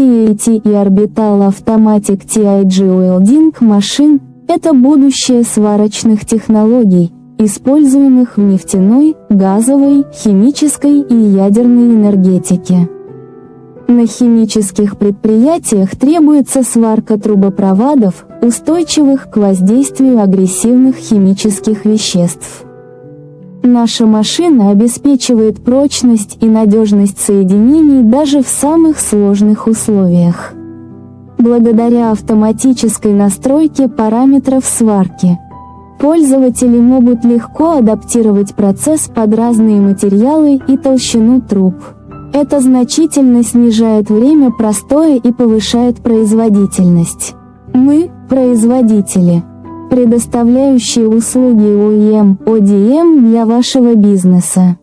TATE и орбитал Automatic TIG welding машин – это будущее сварочных технологий, используемых в нефтяной, газовой, химической и ядерной энергетике. На химических предприятиях требуется сварка трубопроводов, устойчивых к воздействию агрессивных химических веществ. Наша машина обеспечивает прочность и надежность соединений даже в самых сложных условиях. Благодаря автоматической настройке параметров сварки, пользователи могут легко адаптировать процесс под разные материалы и толщину труб. Это значительно снижает время простоя и повышает производительность. Мы – производители, предоставляющие услуги OEM, ODM для вашего бизнеса.